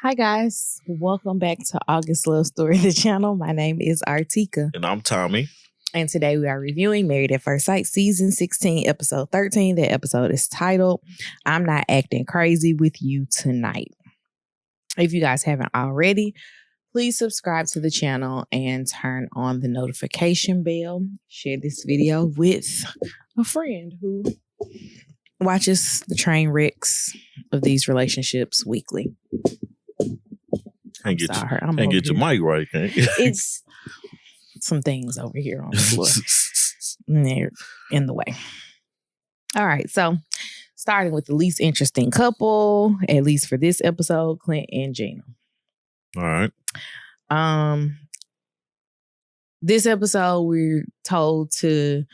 Hi guys, welcome back to August Love Story, the channel. My name is Artieka. And I'm Tommy. And today we are reviewing Married at First Sight, Season 16, Episode 13. The episode is titled, I'm Not Acting Crazy with You Tonight. If you guys haven't already, please subscribe to the channel and turn on the notification bell. Share this video with a friend who watches the train wrecks of these relationships weekly. Can't get your mic right, can't you? It's some things over here on the floor. They're in the way. All right, so starting with the least interesting couple, at least for this episode, Clint and Gina. All right. This episode, we're told to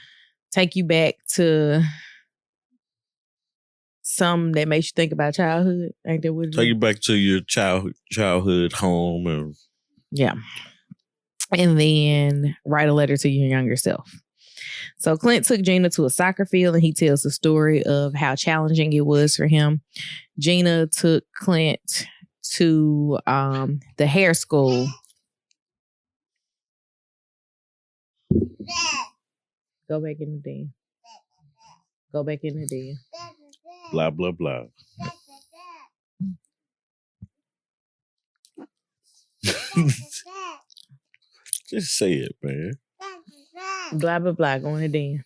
take you back to something that makes you think about childhood. Ain't that what it is? Take you back to your childhood home. And then write a letter to your younger self. So Clint took Gina to a soccer field and he tells the story of how challenging it was for him. Gina took Clint to the hair school. Go back in the den. Go back in the den. Blah, blah, blah. Just say it, man. Blah, blah, blah. Go in the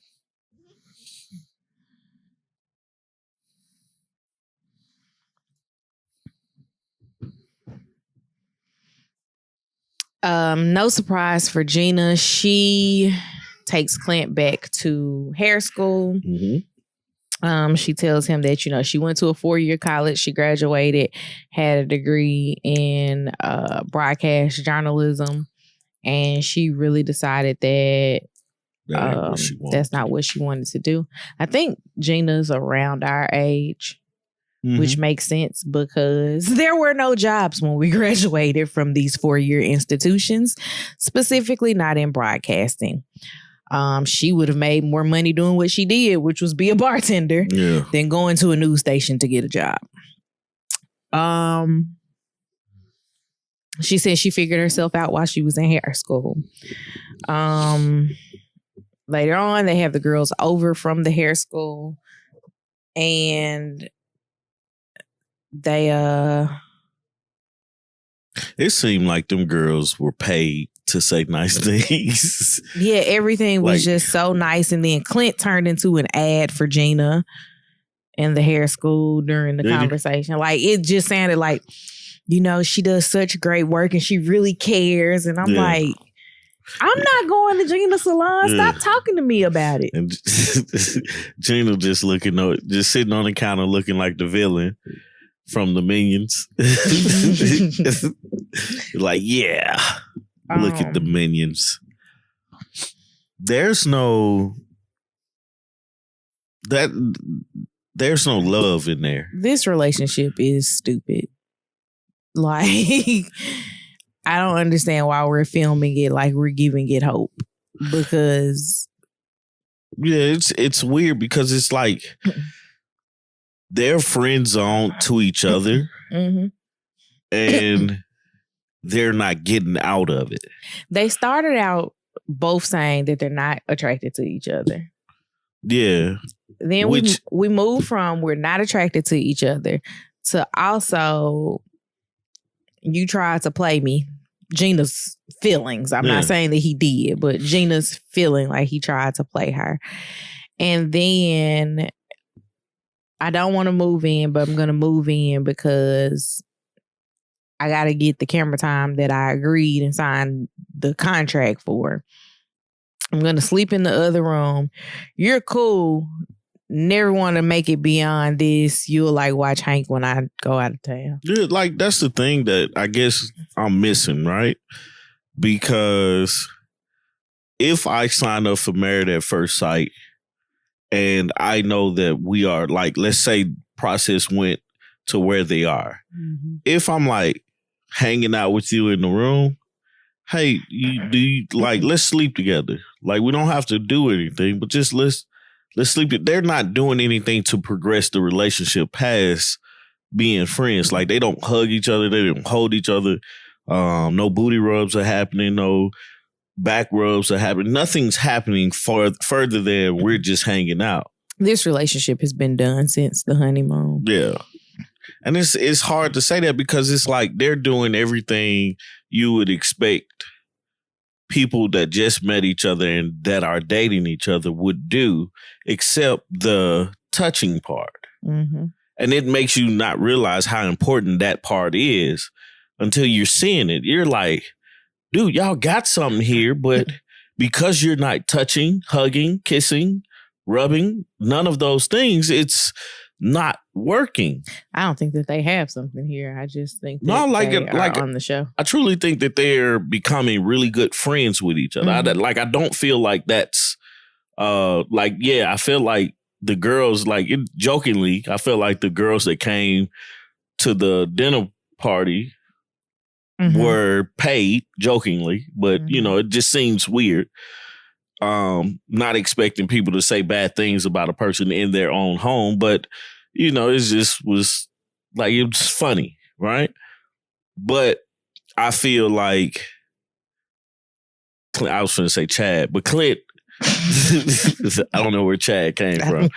den. No surprise for Gina. She takes Clint back to hair school. Mm-hmm. She tells him that, she went to a 4-year college. She graduated, had a degree in broadcast journalism. And she really decided that that's not what she wanted to do. I think Gina's around our age, which makes sense because there were no jobs when we graduated from these 4-year institutions, specifically not in broadcasting. She would have made more money doing what she did, which was be a bartender, than going to a news station to get a job. She said she figured herself out while she was in hair school. Later on, they have the girls over from the hair school, and they it seemed like them girls were paid to say nice things. Yeah, everything was just so nice. And then Clint turned into an ad for Gina in the hair school during the conversation. Like, it just sounded like, she does such great work and she really cares. And I'm like, I'm not going to Gina's salon. Stop talking to me about it. And Gina just sitting on the counter looking like the villain from the Minions. Like, look at the Minions. There's no love in there. This relationship is stupid. Like, I don't understand why we're filming it like we're giving it hope. Because it's weird because it's like they're friend zoned to each other. And they're not getting out of it. They started out both saying that they're not attracted to each other. Yeah. Then we moved from we're not attracted to each other to also you tried to play me. Gina's feelings. I'm not saying that he did, but Gina's feeling like he tried to play her. And then I don't want to move in, but I'm going to move in because I got to get the camera time that I agreed and signed the contract for. I'm going to sleep in the other room. You're cool. Never want to make it beyond this. You'll watch Hank when I go out of town. Yeah, that's the thing that I guess I'm missing, right? Because if I sign up for Married at First Sight and I know that we are let's say process went to where they are. If I'm hanging out with you in the room, hey, let's sleep together. We don't have to do anything, but just let's sleep. They're not doing anything to progress the relationship past being friends. Like they don't hug each other, they don't hold each other. No booty rubs are happening, no back rubs are happening. Nothing's happening further than we're just hanging out. This relationship has been done since the honeymoon. Yeah. And it's hard to say that because it's like they're doing everything you would expect people that just met each other and that are dating each other would do, except the touching part. Mm-hmm. And it makes you not realize how important that part is until you're seeing it. You're like, dude, y'all got something here, but because you're not touching, hugging, kissing, rubbing, none of those things, it's not working. I don't think that they have something here. I just think that they are on the show. I truly think that they're becoming really good friends with each other. Mm-hmm. I don't feel like that's I feel like the girls, jokingly, I feel like the girls that came to the dinner party were paid jokingly, but it just seems weird. Not expecting people to say bad things about a person in their own home, but it just was like, it was funny, right? But I feel like I was going to say Chad, but Clint, I don't know where Chad came from,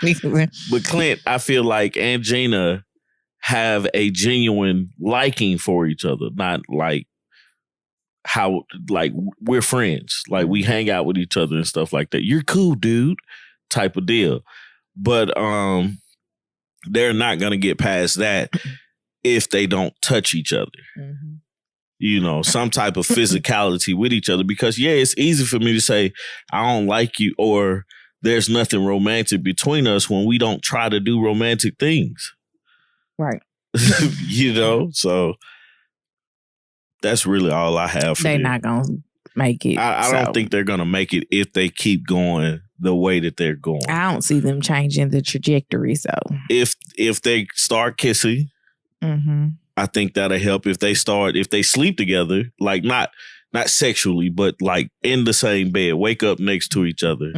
but Clint, I feel like, and Gina have a genuine liking for each other, not like how we're friends, like we hang out with each other and stuff like that. You're cool, dude, type of deal. But they're not gonna get past that if they don't touch each other. Some type of physicality with each other, because it's easy for me to say I don't like you or there's nothing romantic between us when we don't try to do romantic things, right? So that's really all I have for They're them. not going to make it. I don't think they're going to make it if they keep going the way that they're going. I don't see them changing the trajectory, so. If they start kissing, I think that'll help. If they sleep together, like not sexually, but like in the same bed, wake up next to each other,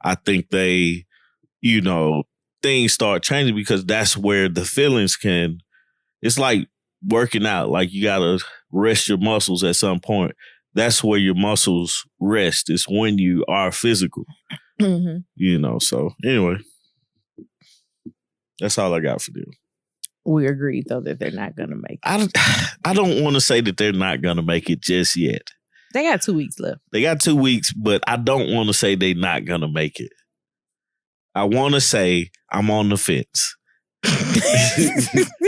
I think they, things start changing, because that's where the feelings can, it's like working out. Like you got to rest your muscles at some point. That's where your muscles rest. It's when you are physical, so anyway, that's all I got for them. We agreed, though, that they're not going to make it. I don't want to say that they're not going to make it just yet. They got 2 weeks left. They got 2 weeks, but I don't want to say they're not going to make it. I want to say I'm on the fence.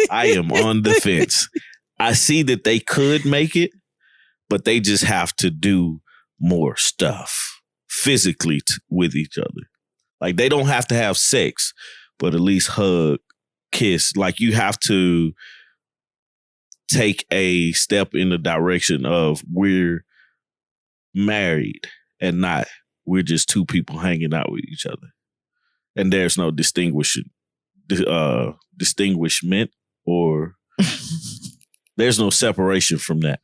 I am on the fence. I see that they could make it, but they just have to do more stuff physically with each other. Like they don't have to have sex, but at least hug, kiss. Like you have to take a step in the direction of we're married and not we're just two people hanging out with each other. And there's no distinguishment or there's no separation from that.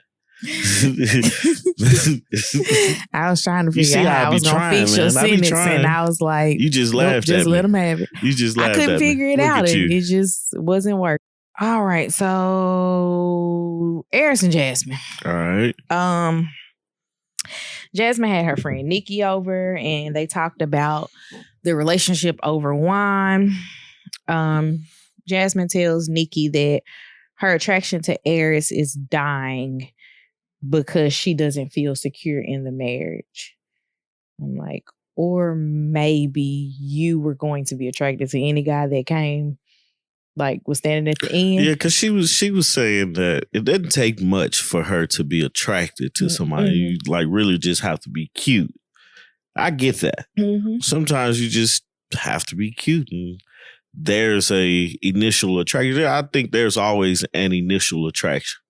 I was trying to figure out how I was going to fix your sentence, and I was like, you just laughed at me. Just let them have it. You just laughed at me. I couldn't figure it out. It just wasn't working. All right, so Airis and Jasmine. All right. Jasmine had her friend Nikki over, and they talked about the relationship over wine. Jasmine tells Nikki that her attraction to Airis is dying because she doesn't feel secure in the marriage. I'm like, or maybe you were going to be attracted to any guy that came, like was standing at the end. Yeah, because she was saying that it doesn't take much for her to be attracted to somebody. You like really just have to be cute. I get that. Sometimes you just have to be cute, and there's a initial attraction. I think there's always an initial attraction.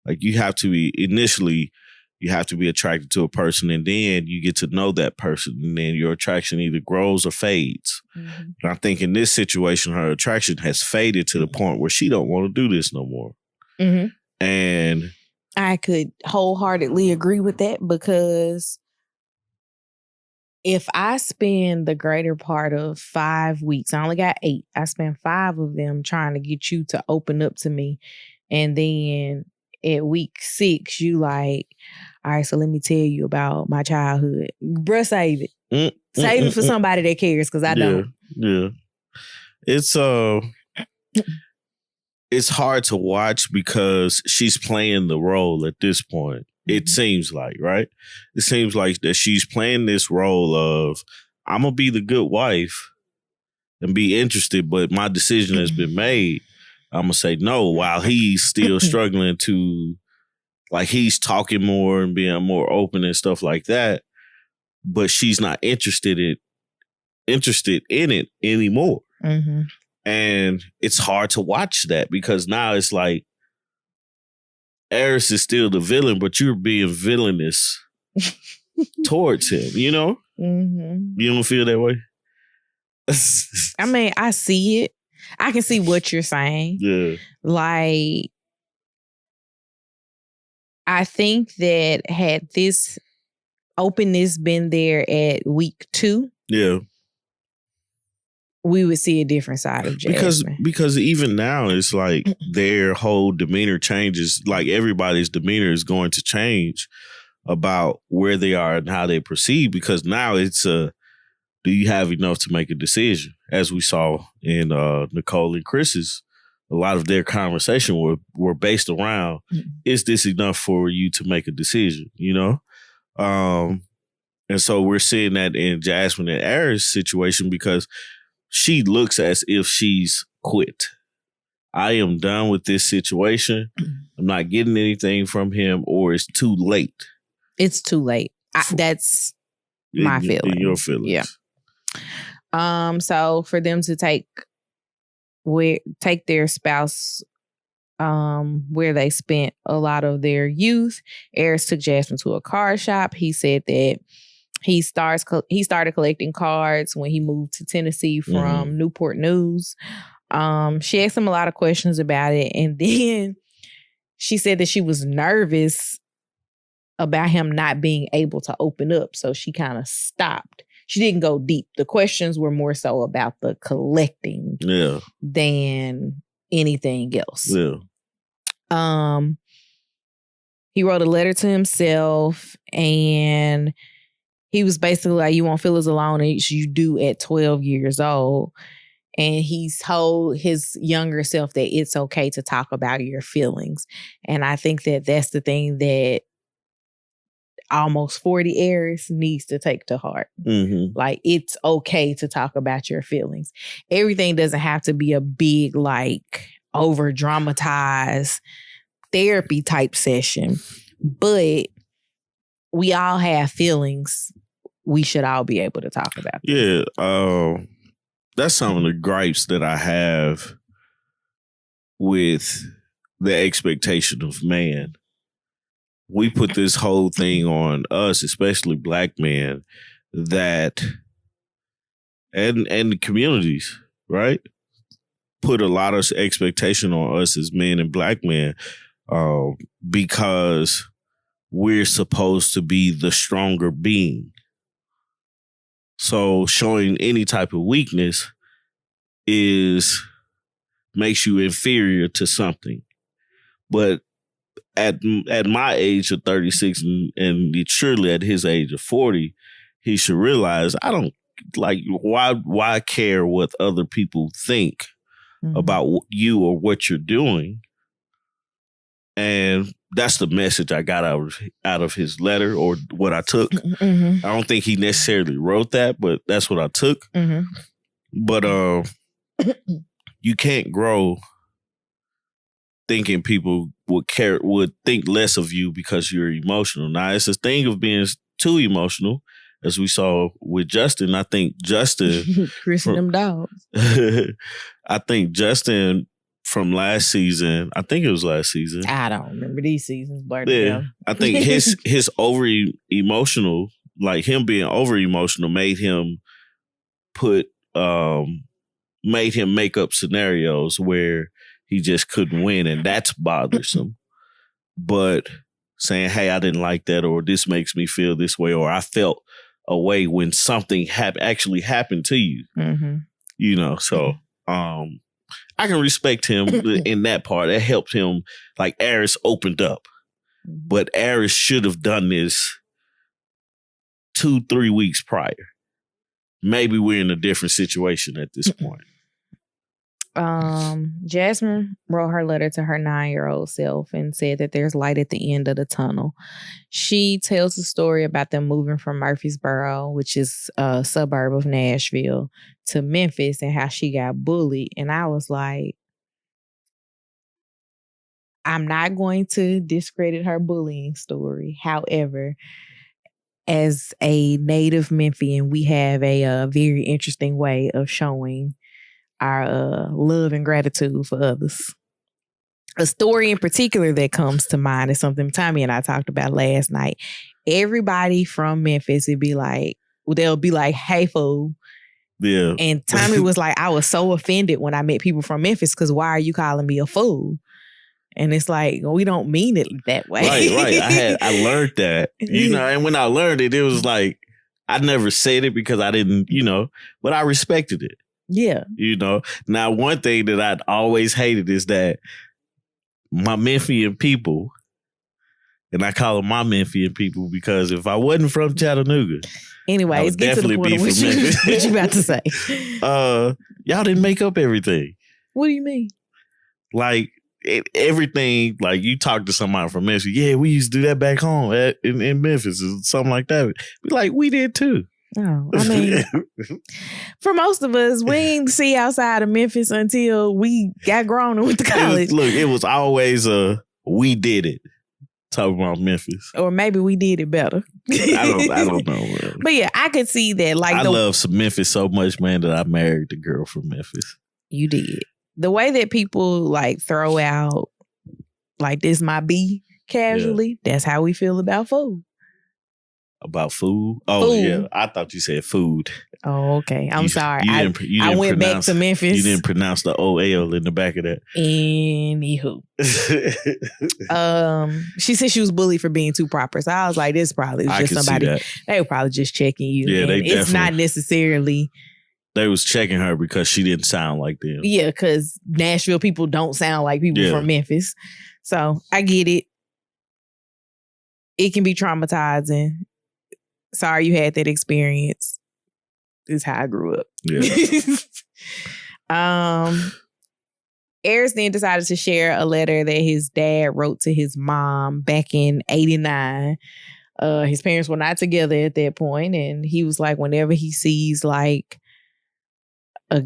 Like you have to be attracted to a person, and then you get to know that person, and then your attraction either grows or fades. And I think in this situation, her attraction has faded to the point where she don't want to do this no more. And I could wholeheartedly agree with that, because if I spend the greater part of 5 weeks, I only got 8. I spend 5 of them trying to get you to open up to me. And then at week 6, you like, all right, so let me tell you about my childhood. Bruh, save it. Save it for somebody that cares, because I don't. Yeah. It's hard to watch because she's playing the role at this point. It seems like, right? It seems like that she's playing this role of, I'm going to be the good wife and be interested, but my decision has been made. I'm going to say no, while he's still struggling to, like, he's talking more and being more open and stuff like that, but she's not interested in it anymore. Mm-hmm. And it's hard to watch that because now it's like, Airis is still the villain, but you're being villainous towards him, you know? Mm-hmm. You don't feel that way? I mean, I see it. I can see what you're saying. Yeah. Like, I think that had this openness been there at week 2, yeah, we would see a different side of Jasmine. Because even now, it's like their whole demeanor changes. Like, everybody's demeanor is going to change about where they are and how they proceed, because now it's do you have enough to make a decision? As we saw in Nicole and Chris's, a lot of their conversation were based around, is this enough for you to make a decision, you know? And so we're seeing that in Jasmine and Airis' situation, because she looks as if she's quit. I am done with this situation. I'm not getting anything from him, or it's too late. It's too late. That's my feeling. In your feelings. Yeah. So for them to take their spouse where they spent a lot of their youth, Airis took Jasmine to a card shop. He said that he started collecting cards when he moved to Tennessee from Newport News. She asked him a lot of questions about it, and then she said that she was nervous about him not being able to open up, so she kind of stopped. She didn't go deep. The questions were more so about the collecting than anything else. Yeah. He wrote a letter to himself, and he was basically like, you won't feel as alone as you do at 12 years old. And he's told his younger self that it's okay to talk about your feelings. And I think that that's the thing that almost 40 Airis needs to take to heart. Like, it's okay to talk about your feelings. Everything doesn't have to be a big, like, over dramatized therapy type session, but we all have feelings. We should all be able to talk about them. Yeah. That's some of the gripes that I have with the expectation of man. We put this whole thing on us, especially black men, that and the communities, right? Put a lot of expectation on us as men and black men because we're supposed to be the stronger being. So showing any type of weakness makes you inferior to something. But at my age of 36 and surely at his age of 40, he should realize, I don't like, why care what other people think about you or what you're doing? And that's the message I got out of his letter, or what I took. I don't think he necessarily wrote that, but that's what I took. But you can't grow thinking people would think less of you because you're emotional. Now, it's a thing of being too emotional, as we saw with Justin. I think Justin Chris and them dogs. I think Justin from last season, I think it was last season. I don't remember these seasons, but yeah, I think his over emotional, like him being over emotional, made him make up scenarios where he just couldn't win, and that's bothersome. But saying, hey, I didn't like that, or this makes me feel this way, or I felt away when something actually happened to you. You know, so I can respect him in that part. It helped him. Like Airis opened up, but Airis should have done this 2-3 weeks prior. Maybe we're in a different situation at this point. Jasmine wrote her letter to her 9-year-old self and said that there's light at the end of the tunnel. She tells the story about them moving from Murfreesboro, which is a suburb of Nashville, to Memphis and how she got bullied. And I was like, I'm not going to discredit her bullying story. However, as a native Memphian, we have a very interesting way of showing our love and gratitude for others. A story in particular that comes to mind is something Tommy and I talked about last night. Everybody from Memphis they'll be like, hey, fool. Yeah. And Tommy was like, I was so offended when I met people from Memphis because why are you calling me a fool? And it's like, we don't mean it that way. Right. I learned that, you know, and when I learned it, it was like, I never said it because I didn't, you know, but I respected it. Yeah. You know, now one thing that I'd always hated is that my Memphian people, and I call them my Memphian people because if I wasn't from Chattanooga, anyways, get to the point of what you about to say. Y'all didn't make up everything. What do you mean? Like everything, like you talk to somebody from Memphis, yeah, we used to do that back home in Memphis or something like that. Be like, we did too. Oh, I mean, for most of us, we didn't see outside of Memphis until we got grown and went to college. It was always we did it. Talking about Memphis. Or maybe we did it better. I don't know. Man. But yeah, I could see that. Like I love some Memphis so much, man, that I married the girl from Memphis. You did. The way that people like throw out, like, this might be casually, that's how we feel about food. About food? Oh, food. Yeah. I thought you said food. Oh, okay. I'm sorry. I went back to Memphis. You didn't pronounce the O-L in the back of that. Anywho. She said she was bullied for being too proper. So I was like, this probably was just somebody. They were probably just checking you. Yeah, they definitely. It's not necessarily. They was checking her because she didn't sound like them. Yeah, because Nashville people don't sound like people from Memphis. So I get it. It can be traumatizing. Sorry you had that experience. This is how I grew up. Yeah. Airis then decided to share a letter that his dad wrote to his mom back in 1989. His parents were not together at that point, and he was like, whenever he sees like a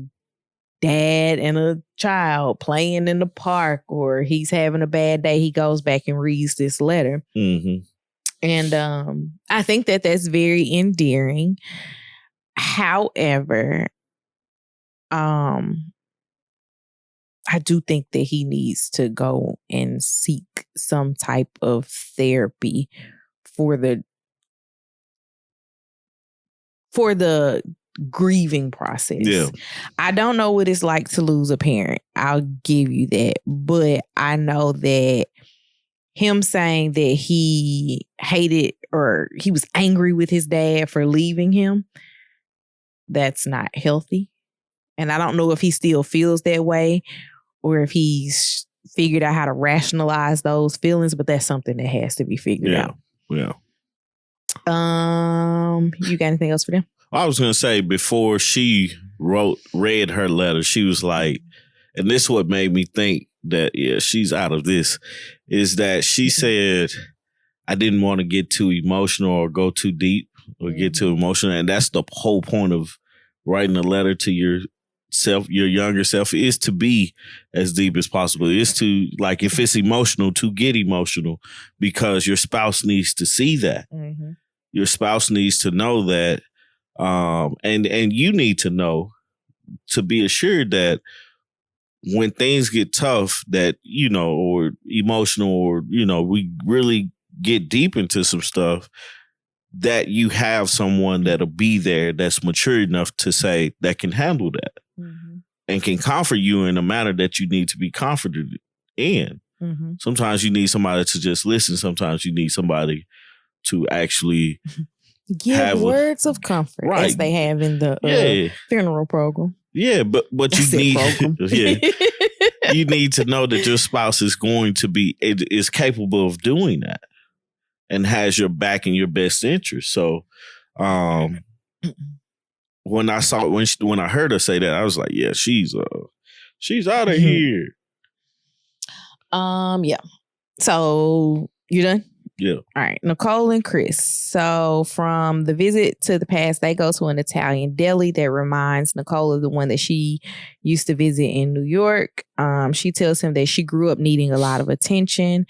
dad and a child playing in the park or he's having a bad day, he goes back and reads this letter. Mm-hmm. And I think that that's very endearing. However, I do think that he needs to go and seek some type of therapy for the grieving process. Yeah. I don't know what it's like to lose a parent. I'll give you that. But I know that him saying that he hated or he was angry with his dad for leaving him, that's not healthy. And I don't know if he still feels that way or if he's figured out how to rationalize those feelings, but that's something that has to be figured out. Yeah. You got anything else for them? I was going to say, before she read her letter, she was like, and this is what made me think that, yeah, she's out of this, is that she said, I didn't want to get too emotional or go too deep or get too emotional. And that's the whole point of writing a letter to yourself, your younger self, is to be as deep as possible. Is to, like, if it's emotional, to get emotional, because your spouse needs to see that. Mm-hmm. Your spouse needs to know that. And you need to know, to be assured that when things get tough, that, you know, or emotional, or, you know, we really get deep into some stuff, that you have someone that'll be there that's mature enough to say that can handle that and can comfort you in a manner that you need to be comforted in. Mm-hmm. Sometimes you need somebody to just listen. Sometimes you need somebody to actually Give words of comfort, right, as they have in the funeral program. Yeah, but you need you need to know that your spouse is going to be is capable of doing that and has your back in your best interest. So, when I saw when I heard her say that, I was like, yeah, she's out of here. Yeah. So you done? Yeah. All right. Nicole and Chris. So from the visit to the past, they go to an Italian deli that reminds Nicole of the one that she used to visit in New York. She tells him that she grew up needing a lot of attention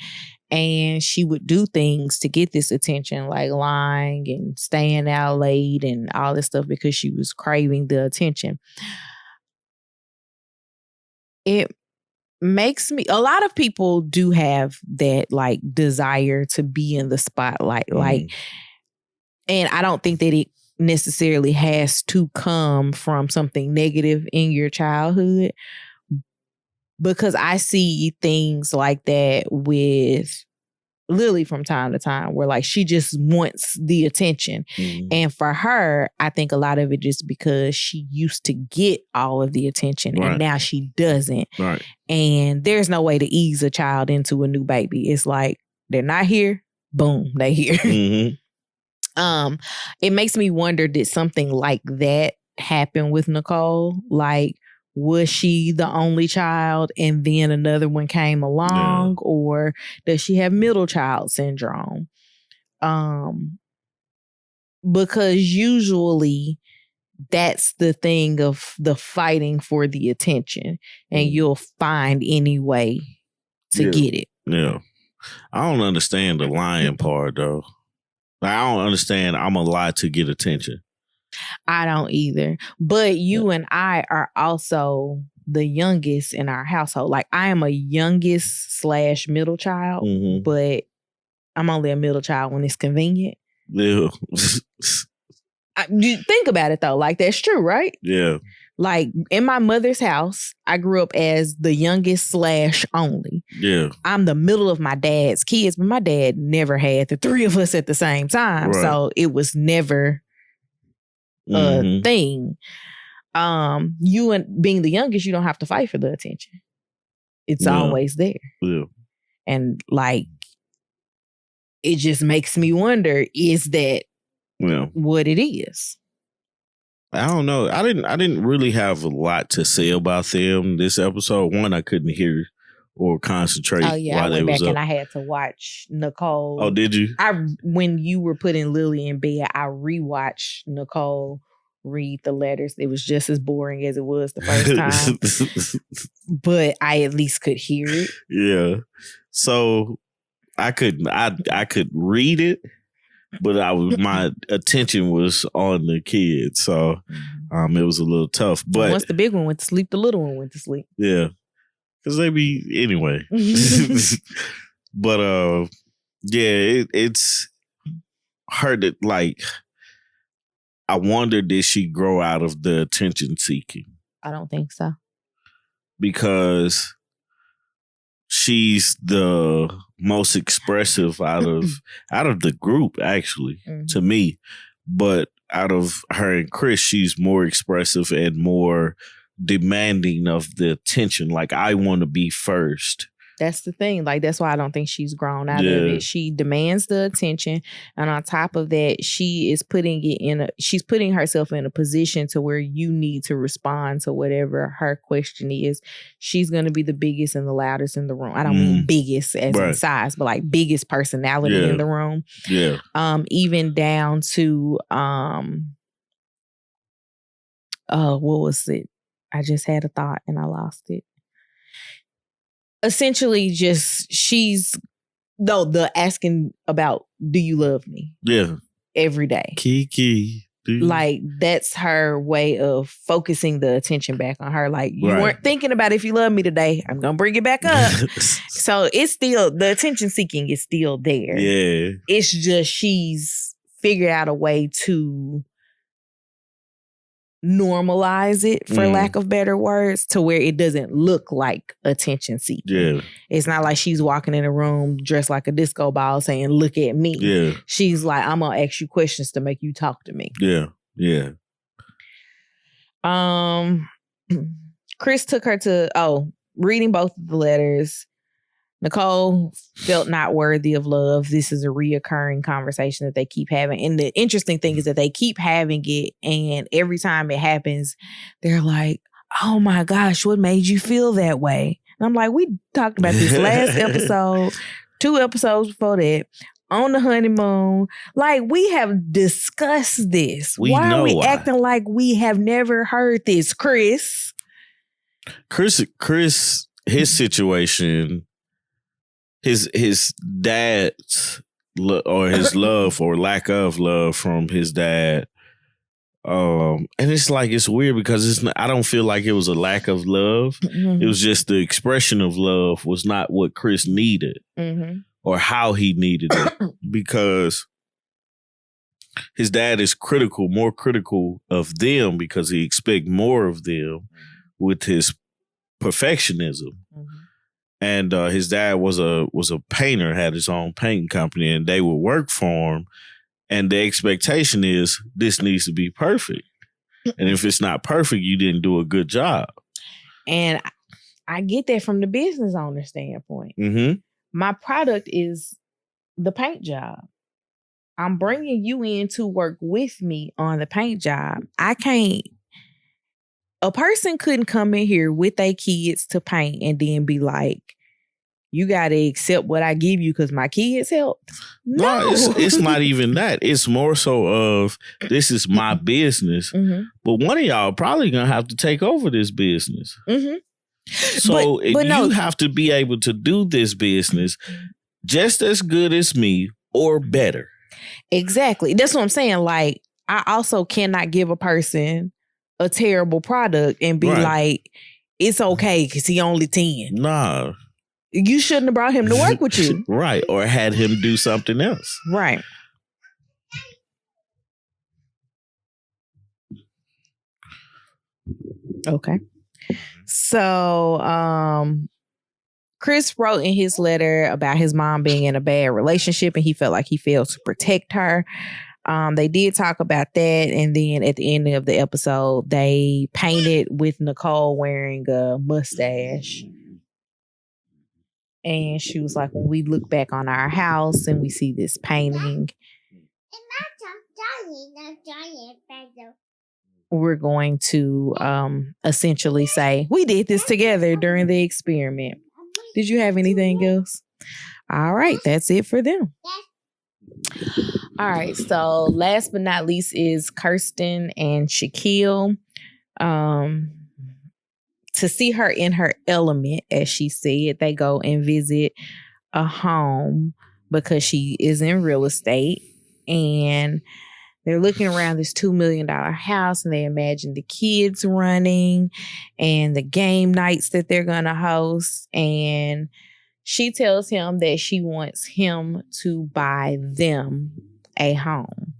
and she would do things to get this attention, like lying and staying out late and all this stuff because she was craving the attention. It makes me, a lot of people do have that like desire to be in the spotlight, like, and I don't think that it necessarily has to come from something negative in your childhood, because I see things like that with Lily from time to time where like she just wants the attention. And for her, I think a lot of it just because she used to get all of the attention and now she doesn't. Right. And there's no way to ease a child into a new baby. It's like they're not here, boom, they here. It makes me wonder, did something like that happen with Nicole? Like, was she the only child and then another one came along? Or does she have middle child syndrome? Because usually that's the thing of the fighting for the attention, and you'll find any way to get it. Yeah. I don't understand the lying part though. I don't understand I'm a lie to get attention. I don't either. But you and I are also the youngest in our household. Like I am a youngest / middle child, but I'm only a middle child when it's convenient. Yeah. Think about it though. Like that's true, right? Yeah. Like in my mother's house, I grew up as the youngest / only. Yeah. I'm the middle of my dad's kids, but my dad never had the three of us at the same time. Right. So it was never a thing. You and being the youngest, you don't have to fight for the attention. It's always there. Yeah. And like, it just makes me wonder, is that what it is? I don't know. I didn't really have a lot to say about them this episode. One, I couldn't hear or concentrate. Oh yeah, I went back and I had to watch Nicole. Oh, did you? When you were putting Lily in bed, I rewatched Nicole read the letters. It was just as boring as it was the first time, but I at least could hear it. Yeah. So I could read it, but my attention was on the kids, so it was a little tough. But once the big one went to sleep, the little one went to sleep. Yeah, because they be anyway. But it's hard to like. I wonder, did she grow out of the attention seeking? I don't think so, because she's the most expressive out of the group, actually, to me. But out of her and Chris, she's more expressive and more demanding of the attention. Like, I want to be first. That's the thing. Like, that's why I don't think she's grown out of it. She demands the attention. And on top of that, she's putting herself in a position to where you need to respond to whatever her question is. She's going to be the biggest and the loudest in the room. I don't mean biggest as in size, but like biggest personality in the room. Yeah. Even down to, what was it? I just had a thought and I lost it. Essentially, just the asking about, do you love me? Yeah. Every day. Kiki. Like, that's her way of focusing the attention back on her. Like, you weren't thinking about if you love me today. I'm going to bring it back up. So it's still, the attention seeking is still there. Yeah. It's just she's figured out a way to normalize it, for lack of better words, to where it doesn't look like attention seeking. Yeah. It's not like she's walking in a room dressed like a disco ball saying, look at me. Yeah. She's like, I'm going to ask you questions to make you talk to me. Yeah. Yeah. Chris took her to, reading both of the letters. Nicole felt not worthy of love. This is a reoccurring conversation that they keep having. And the interesting thing is that they keep having it. And every time it happens, they're like, oh my gosh, what made you feel that way? And I'm like, we talked about this last episode, 2 episodes before that, on the honeymoon. Like, we have discussed this. Why are we acting like we have never heard this, Chris? Chris, his situation... His dad's or his love or lack of love from his dad, and it's like it's weird because it's not, I don't feel like it was a lack of love. It was just the expression of love was not what Chris needed or how he needed it, because his dad is more critical of them because he expects more of them with his perfectionism. And his dad was a painter, had his own painting company, and they would work for him. And the expectation is this needs to be perfect. And if it's not perfect, you didn't do a good job. And I get that from the business owner standpoint. My product is the paint job. I'm bringing you in to work with me on the paint job. A person couldn't come in here with their kids to paint and then be like, you got to accept what I give you because my kids helped. No, it's not even that. It's more so of this is my business, but one of y'all probably going to have to take over this business. So you have to be able to do this business just as good as me or better. Exactly. That's what I'm saying. Like, I also cannot give a person a terrible product and be like, it's okay because he only 10. Nah. You shouldn't have brought him to work with you. Right. Or had him do something else. Right. Okay. So, Chris wrote in his letter about his mom being in a bad relationship and he felt like he failed to protect her. They did talk about that, and then at the end of the episode, they painted with Nicole wearing a mustache. And she was like, when we look back on our house and we see this painting, we're going to essentially say, we did this together during the experiment. Did you have anything else? All right, that's it for them. All right, so last but not least is Kirsten and Shaquille. To see her in her element, as she said, they go and visit a home because she is in real estate. And they're looking around this $2 million house and they imagine the kids running and the game nights that they're going to host. And she tells him that she wants him to buy them a home.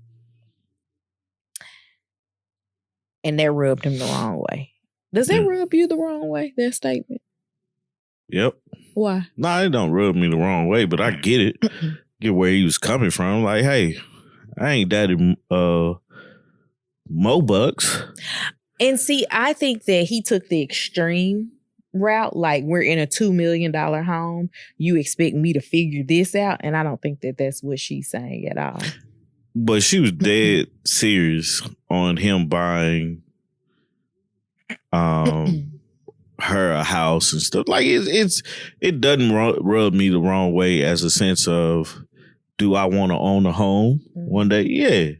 And that rubbed him the wrong way. Does that rub you the wrong way, that statement? Yep. Why? Nah, it don't rub me the wrong way, but I get it. Get where he was coming from. Like, hey, I ain't daddy Mo bucks. And see, I think that he took the extreme route. Like, we're in a $2 million home. You expect me to figure this out? And I don't think that that's what she's saying at all. But she was dead serious on him buying her a house and stuff. Like, it doesn't rub me the wrong way as a sense of, do I want to own a home one day? Yeah.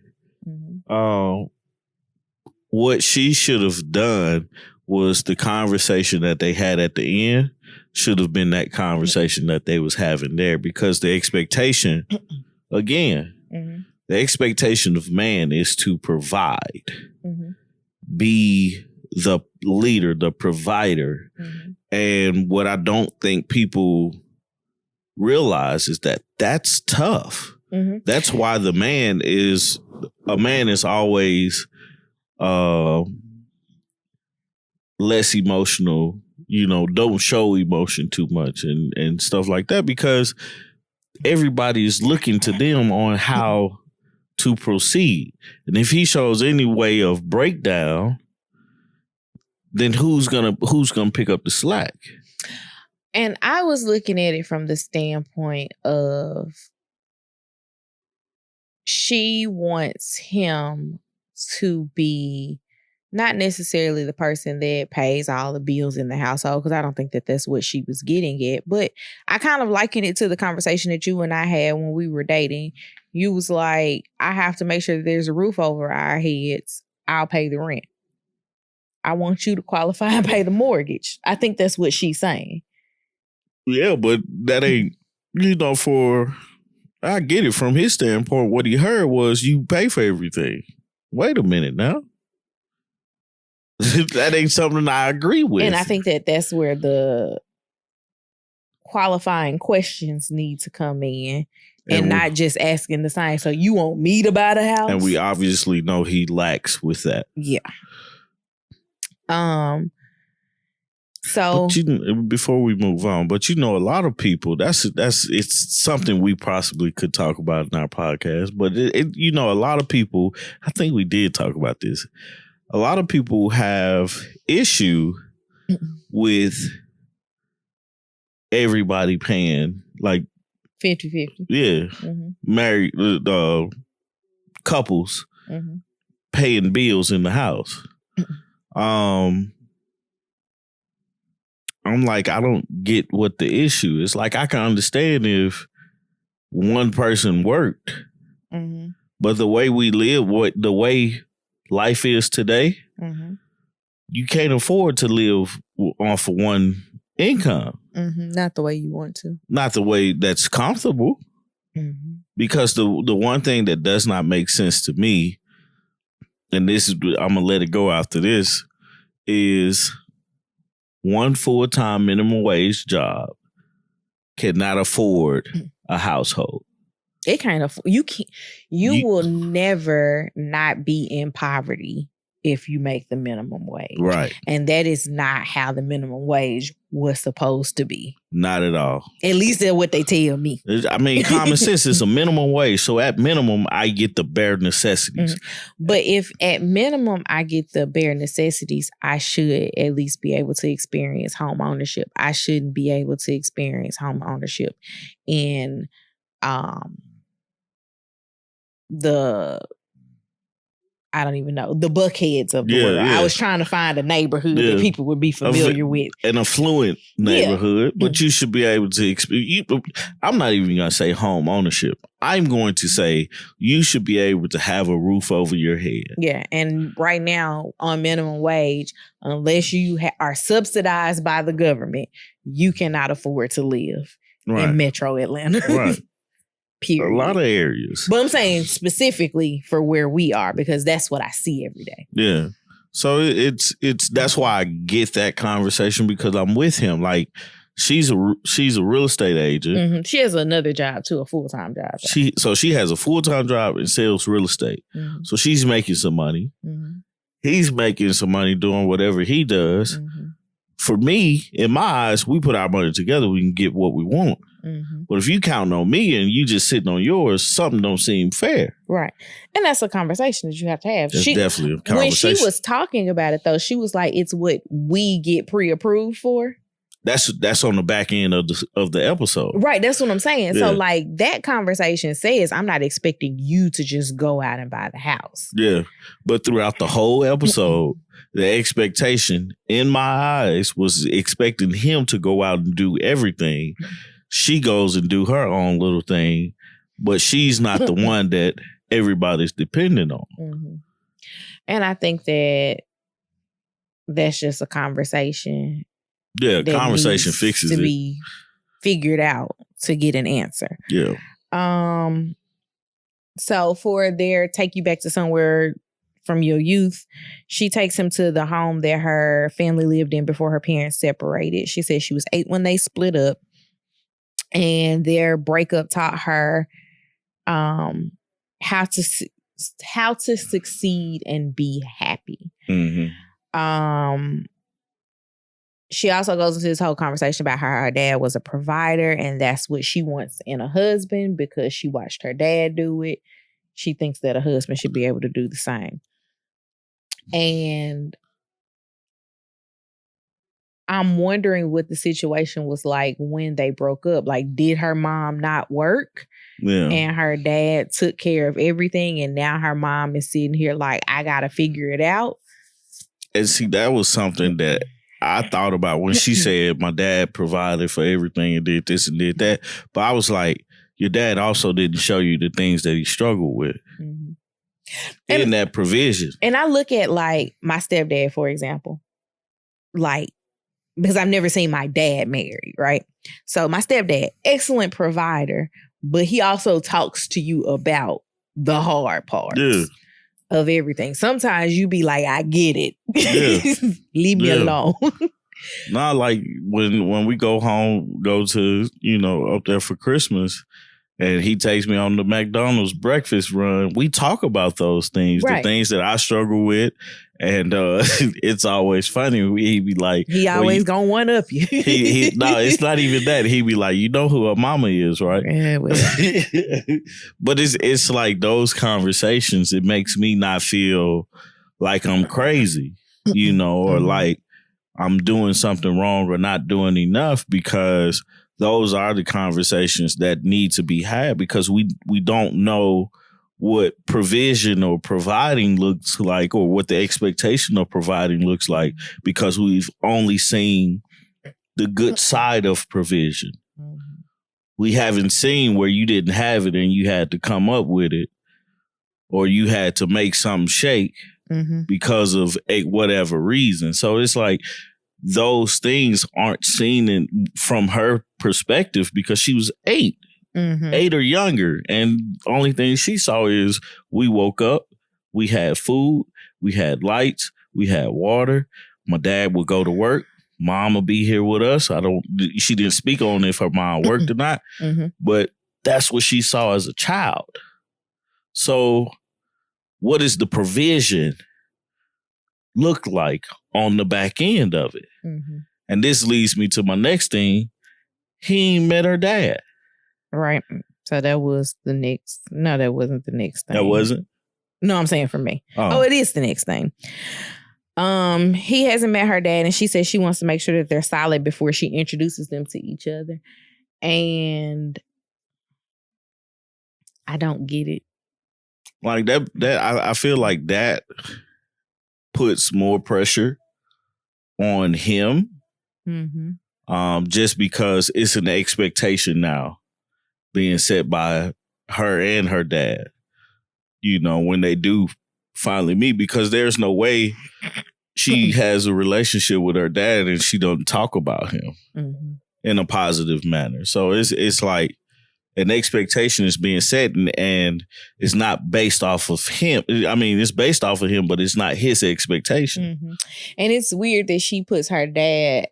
What she should have done was the conversation that they had at the end should have been that conversation that they was having there, because the expectation, again, the expectation of man is to provide, be the leader, the provider. And what I don't think people realize is that that's tough. That's why a man is always less emotional, don't show emotion too much and stuff like that, because everybody is looking to them on how to proceed. And if he shows any way of breakdown, then who's gonna pick up the slack? And I was looking at it from the standpoint of she wants him to be not necessarily the person that pays all the bills in the household, because I don't think that that's what she was getting at. But I kind of liken it to the conversation that you and I had when we were dating. You was like, I have to make sure that there's a roof over our heads. I'll pay the rent. I want you to qualify and pay the mortgage. I think that's what she's saying. Yeah, but that ain't, I get it from his standpoint. What he heard was you pay for everything. Wait a minute now. That ain't something I agree with. And I think that that's where the qualifying questions need to come in, and not just asking the same. So you want me to buy the house? And we obviously know he lacks with that. Yeah. So before we move on, but a lot of people, it's something we possibly could talk about in our podcast. But a lot of people, I think we did talk about this. A lot of people have issue with everybody paying like 50-50. Yeah. Mm-hmm. Married couples paying bills in the house. I'm like, I don't get what the issue is. Like, I can understand if one person worked, but the way we live, the way life is today, you can't afford to live off of one income. Not the way you want to. Not the way that's comfortable. Because the one thing that does not make sense to me, and this is, I'm gonna let it go after this, is one full-time minimum wage job cannot afford a household. It can't afford. You will never not be in poverty if you make the minimum wage. Right. And that is not how the minimum wage was supposed to be. Not at all. At least that's what they tell me. I mean, common sense is a minimum wage. So at minimum, I get the bare necessities. But if at minimum I get the bare necessities, I should at least be able to experience home ownership. I shouldn't be able to experience home ownership in I don't even know, the Buckheads of the world. Yeah. I was trying to find a neighborhood that people would be familiar with. An affluent neighborhood, but you should be able to I'm not even going to say home ownership. I'm going to say you should be able to have a roof over your head. Yeah, and right now on minimum wage, unless you are subsidized by the government, you cannot afford to live in Metro Atlanta. Right. Period. A lot of areas. But I'm saying specifically for where we are, because that's what I see every day. Yeah. So it's that's why I get that conversation, because I'm with him. Like, she's a real estate agent. She has another job too, a full-time job. So she has a full-time job and sells real estate. So she's making some money. He's making some money doing whatever he does. For me, in my eyes, we put our money together, we can get what we want. But if you counting on me and you just sitting on yours, something don't seem fair. Right. And that's a conversation that you have to have. That's definitely a conversation. When she was talking about it, though, she was like, it's what we get pre-approved for. That's on the back end of the episode. Right. That's what I'm saying. Yeah. So, like, that conversation says, I'm not expecting you to just go out and buy the house. Yeah. But throughout the whole episode, the expectation in my eyes was expecting him to go out and do everything. She goes and do her own little thing, but she's not the one that everybody's dependent on. And I think that that's just a conversation. Yeah, conversation fixes it. To be figured out to get an answer. Yeah. So for their take you back to somewhere from your youth, she takes him to the home that her family lived in before her parents separated. She said she was 8 when they split up. And their breakup taught her how to succeed and be happy. she also goes into this whole conversation about how her dad was a provider and that's what she wants in a husband because she watched her dad do it. She thinks that a husband should be able to do the same. And I'm wondering what the situation was like when they broke up. Like, did her mom not work? Yeah. And her dad took care of everything and now her mom is sitting here like, I gotta figure it out. And see, that was something that I thought about when she said my dad provided for everything and did this and did that. But I was like, your dad also didn't show you the things that he struggled with in that provision. And I look at like my stepdad, for example, like, because I've never seen my dad married, right? So my stepdad, excellent provider, but he also talks to you about the hard parts. Yeah. Of everything. Sometimes you be like, I get it. Yeah. Leave me alone. Not like when we go home, go to, up there for Christmas, and he takes me on the McDonald's breakfast run. We talk about those things, the things that I struggle with. And it's always funny. He'd be like, he always gonna one up you. No, it's not even that. He'd be like, you know who her mama is, right? Yeah, well. But it's like those conversations. It makes me not feel like I'm crazy, or like I'm doing something wrong or not doing enough, because those are the conversations that need to be had, because we don't know what provision or providing looks like, or what the expectation of providing looks like, because we've only seen the good side of provision. We haven't seen where you didn't have it and you had to come up with it, or you had to make something shake because of whatever reason. So it's like those things aren't seen from her perspective, because she was 8. 8 or younger. And the only thing she saw is we woke up, we had food, we had lights, we had water. My dad would go to work. Mom would be here with us. She didn't speak on if her mom worked or not, but that's what she saw as a child. So what does the provision look like on the back end of it? And this leads me to my next thing. He ain't met her dad. Right. So that was the next. No, that wasn't the next thing. That wasn't? No, I'm saying for me. Oh, it is the next thing. He hasn't met her dad, and she says she wants to make sure that they're solid before she introduces them to each other. And I don't get it. Like that I feel like that puts more pressure on him. Just because it's an expectation now being set by her and her dad, when they do finally meet, because there's no way she has a relationship with her dad and she doesn't talk about him in a positive manner. So it's like an expectation is being set, and it's not based off of him. I mean, it's based off of him, but it's not his expectation. And it's weird that she puts her dad.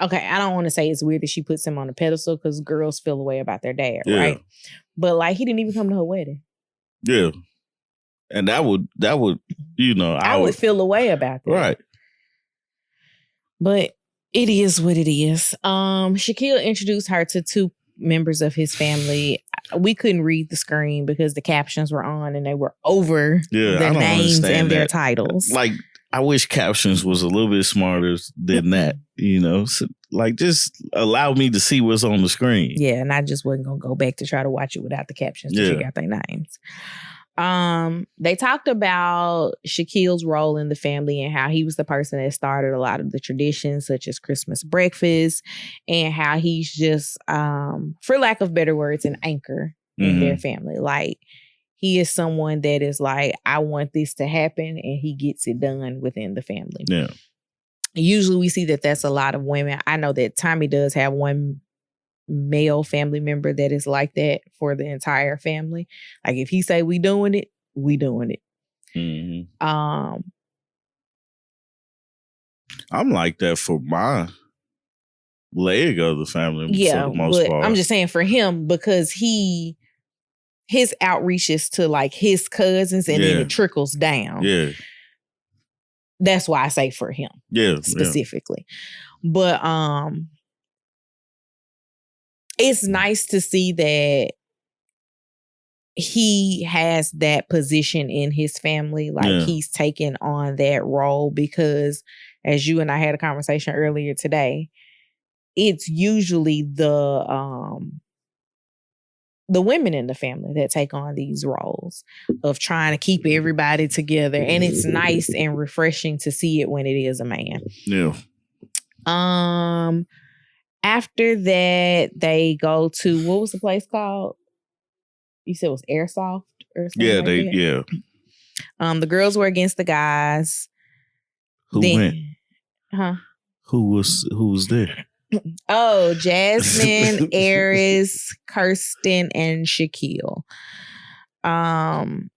Okay, I don't want to say it's weird that she puts him on a pedestal, because girls feel a way about their dad, right? But like, he didn't even come to her wedding. Yeah. And that would, I would feel a way about that. Right. But it is what it is. Shaquille introduced her to 2 members of his family. We couldn't read the screen because the captions were on and they were over their names and their titles. Like, I wish captions was a little bit smarter than that, So, like, just allow me to see what's on the screen. Yeah, and I just wasn't going to go back to try to watch it without the captions to figure out their names. They talked about Shaquille's role in the family and how he was the person that started a lot of the traditions, such as Christmas breakfast, and how he's just, for lack of better words, an anchor in their family. Like, he is someone that is like, I want this to happen, and he gets it done within the family. Yeah. Usually we see that that's a lot of women. I know that Tommy does have one male family member that is like that for the entire family. Like, if he say we doing it, we doing it. I'm like that for my leg of the family. Yeah, for the most part. I'm just saying for him, because his outreach is to like his cousins, and then it trickles down. Yeah. That's why I say for him. Yeah. Specifically. But it's nice to see that he has that position in his family. Like he's taken on that role because, as you and I had a conversation earlier today, it's usually the women in the family that take on these roles of trying to keep everybody together. And it's nice and refreshing to see it when it is a man. Yeah. After that, they go to, what was the place called? You said it was Airsoft or something. Yeah, that? The girls were against the guys. Who went? Huh? Who was there? Oh, Jasmine, Airis, Kirsten, and Shaquille. Then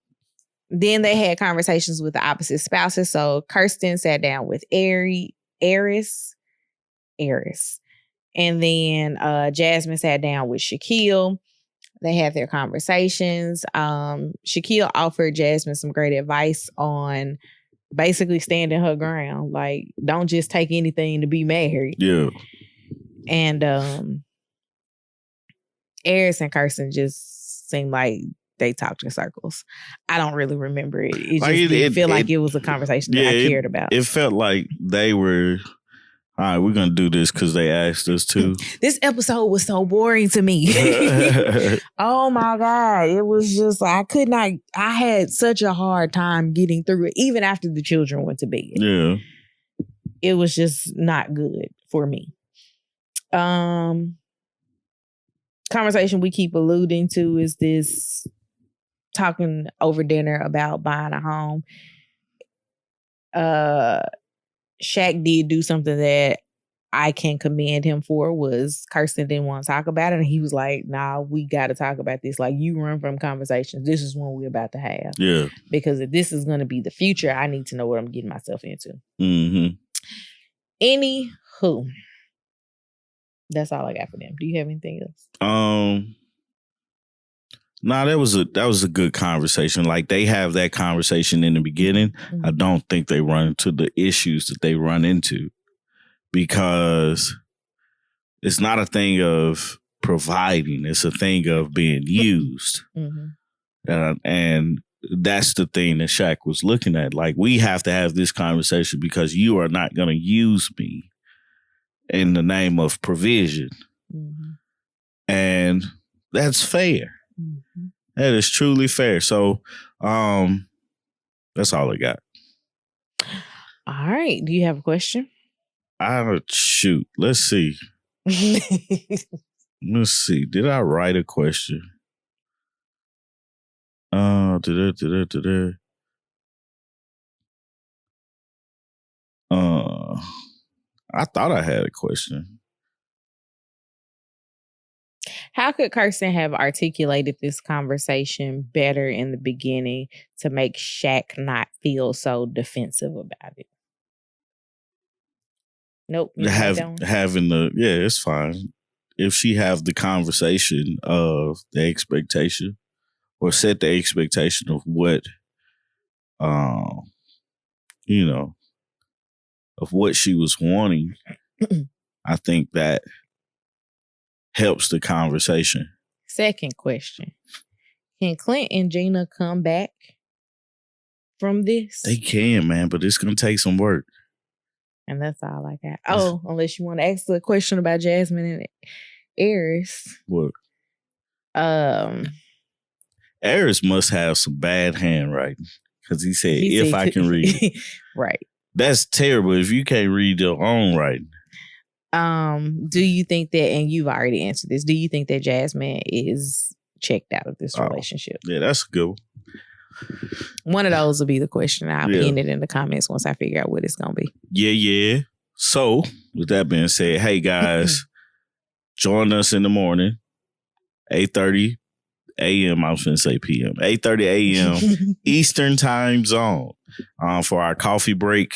they had conversations with the opposite spouses. So Kirsten sat down with Airis. And then Jasmine sat down with Shaquille. They had their conversations. Shaquille offered Jasmine some great advice on basically standing her ground. Like, don't just take anything to be married. Yeah. And Airis and Kirsten just seemed like they talked in circles. I don't really remember it. It just didn't feel like it was a conversation that I cared about. It felt like they were, all right, we're going to do this because they asked us to. This episode was so boring to me. Oh my God. It was just, I had such a hard time getting through it, even after the children went to bed. Yeah. It was just not good for me. Conversation we keep alluding to is this talking over dinner about buying a home. Shaq did do something that I can commend him for. Was Kirsten didn't want to talk about it, and he was like, nah, we got to talk about this. Like, you run from conversations. This is one we're about to have. Yeah. Because if this is going to be the future, I need to know what I'm getting myself into. Mm-hmm. Anywho, that's all I got for them. Do you have anything else? Nah, that was a good conversation. Like, they have that conversation in the beginning. Mm-hmm. I don't think they run into the issues that they run into, because it's not a thing of providing. It's a thing of being used. Mm-hmm. And that's the thing that Shaq was looking at. Like, we have to have this conversation because you are not going to use me in the name of provision. Mm-hmm. And that's fair. Mm-hmm. That is truly fair. So that's all I got. All right. Do you have a question? Shoot. Let's see. Let's see. Did I write a question? I thought I had a question. How could Kirsten have articulated this conversation better in the beginning to make Shaq not feel so defensive about it? Nope. It's fine. If she have the conversation of the expectation, or set the expectation of what, of what she was wanting, I think that helps the conversation. Second question. Can Clint and Gina come back from this? They can, man, but it's going to take some work. And that's all I got. Oh, unless you want to ask the question about Jasmine and Airis. What? Airis must have some bad handwriting, because he said, if I can read. Right. That's terrible if you can't read your own writing. Do you think that, and you've already answered this, do you think that Jasmine is checked out of this relationship? Yeah, that's a good one. One of those will be the question. I'll pin it in the comments once I figure out what it's going to be. Yeah. So, with that being said, hey guys, join us in the morning, 8:30 a.m. I was going to say p.m. 8:30 a.m. Eastern Time Zone for our coffee break.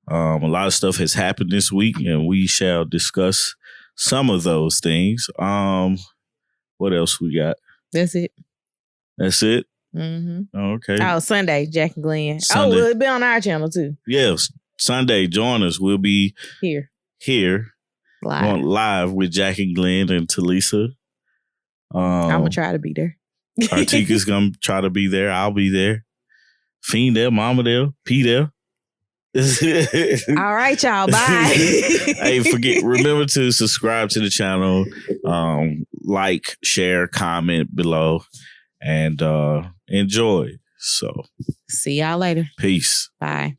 A lot of stuff has happened this week, and we shall discuss some of those things. What else we got? That's it. That's it? Mm-hmm. Okay. Oh, Sunday, Jack and Glenn. Sunday. Oh, it'll be on our channel too. Yes. Sunday, join us. We'll be here. here on live with Jackie Glenn and Talisa. I'm gonna try to be there. Artieka's gonna try to be there. I'll be there. Fiend there, Mama there, P there. All right, y'all. Bye. Hey, remember to subscribe to the channel, like, share, comment below, and enjoy. So, see y'all later. Peace. Bye.